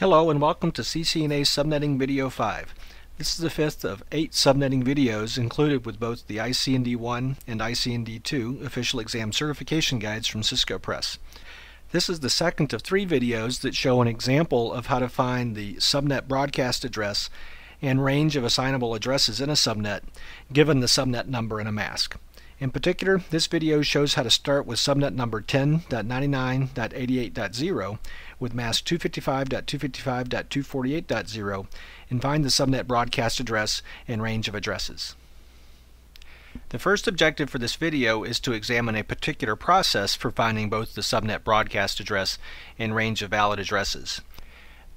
Hello and welcome to CCNA Subnetting Video 5. This is the fifth of 8 subnetting videos included with both the ICND1 and ICND2 official exam certification guides from Cisco Press. This is the second of 3 videos that show an example of how to find the subnet broadcast address and range of assignable addresses in a subnet given the subnet number in a mask. In particular, this video shows how to start with subnet number 10.99.88.0 with mask 255.255.248.0 and find the subnet broadcast address and range of addresses. The first objective for this video is to examine a particular process for finding both the subnet broadcast address and range of valid addresses.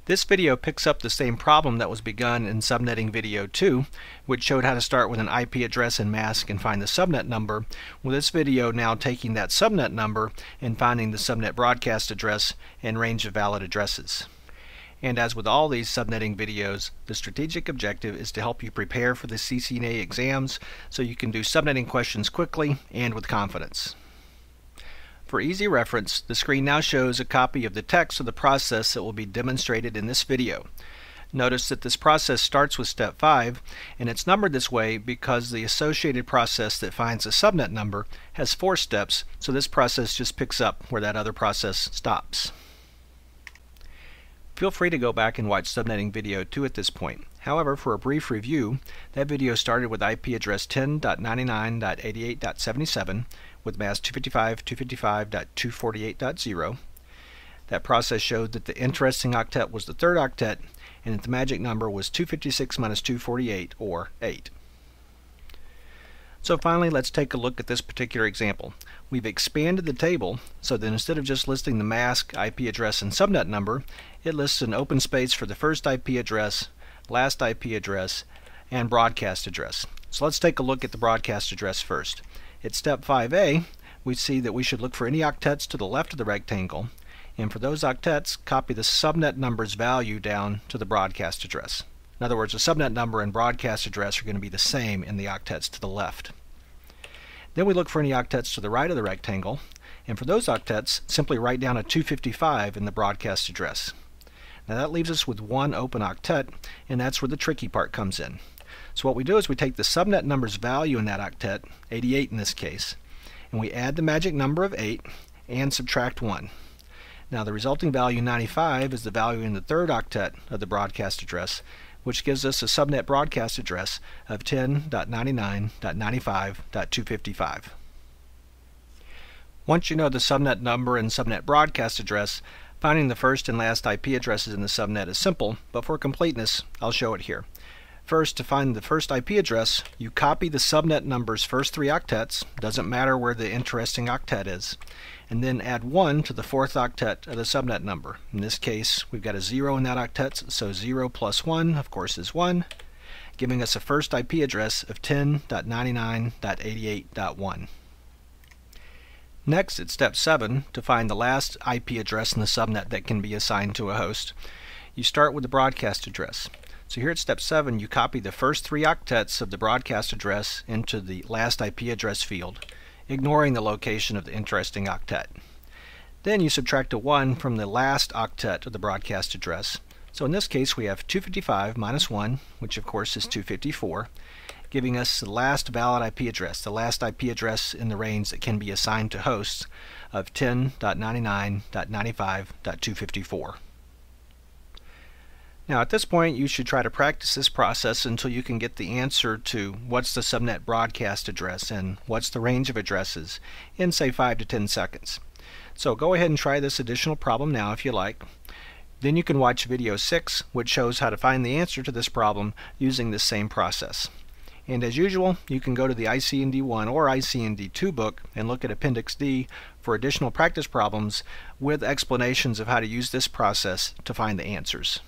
This video picks up the same problem that was begun in subnetting video 2, which showed how to start with an IP address and mask and find the subnet number, with this video now taking that subnet number and finding the subnet broadcast address and range of valid addresses. And as with all these subnetting videos, the strategic objective is to help you prepare for the CCNA exams so you can do subnetting questions quickly and with confidence. For easy reference, the screen now shows a copy of the text of the process that will be demonstrated in this video. Notice that this process starts with step 5, and it's numbered this way because the associated process that finds a subnet number has 4 steps, so this process just picks up where that other process stops. Feel free to go back and watch subnetting video 2 at this point. However, for a brief review, that video started with IP address 10.99.88.77 with mask 255.255.248.0. That process showed that the interesting octet was the third octet and that the magic number was 256 minus 248, or 8. So finally, let's take a look at this particular example. We've expanded the table so that instead of just listing the mask, IP address, and subnet number, it lists an open space for the first IP address, last IP address, and broadcast address. So let's take a look at the broadcast address first. At step 5A, we see that we should look for any octets to the left of the rectangle, and for those octets, copy the subnet number's value down to the broadcast address. In other words, the subnet number and broadcast address are going to be the same in the octets to the left. Then we look for any octets to the right of the rectangle, and for those octets, simply write down a 255 in the broadcast address. Now that leaves us with one open octet, and that's where the tricky part comes in. So what we do is we take the subnet number's value in that octet, 88 in this case, and we add the magic number of 8 and subtract 1. Now the resulting value 95 is the value in the third octet of the broadcast address, which gives us a subnet broadcast address of 10.99.95.255. Once you know the subnet number and subnet broadcast address, finding the first and last IP addresses in the subnet is simple, but for completeness, I'll show it here. First, to find the first IP address, you copy the subnet number's first 3 octets, doesn't matter where the interesting octet is, and then add 1 to the 4th octet of the subnet number. In this case, we've got a 0 in that octet, so 0 plus 1, of course, is 1, giving us a first IP address of 10.99.88.1. Next, it's step 7, to find the last IP address in the subnet that can be assigned to a host. You start with the broadcast address. So here at step 7, you copy the first 3 octets of the broadcast address into the last IP address field, ignoring the location of the interesting octet. Then you subtract a 1 from the last octet of the broadcast address. So in this case, we have 255 minus 1, which of course is 254, giving us the last valid IP address, the last IP address in the range that can be assigned to hosts of 10.99.95.254. Now at this point, you should try to practice this process until you can get the answer to what's the subnet broadcast address and what's the range of addresses in, say, 5 to 10 seconds. So go ahead and try this additional problem now if you like. Then you can watch video 6, which shows how to find the answer to this problem using this same process. And as usual, you can go to the ICND1 or ICND2 book and look at Appendix D for additional practice problems with explanations of how to use this process to find the answers.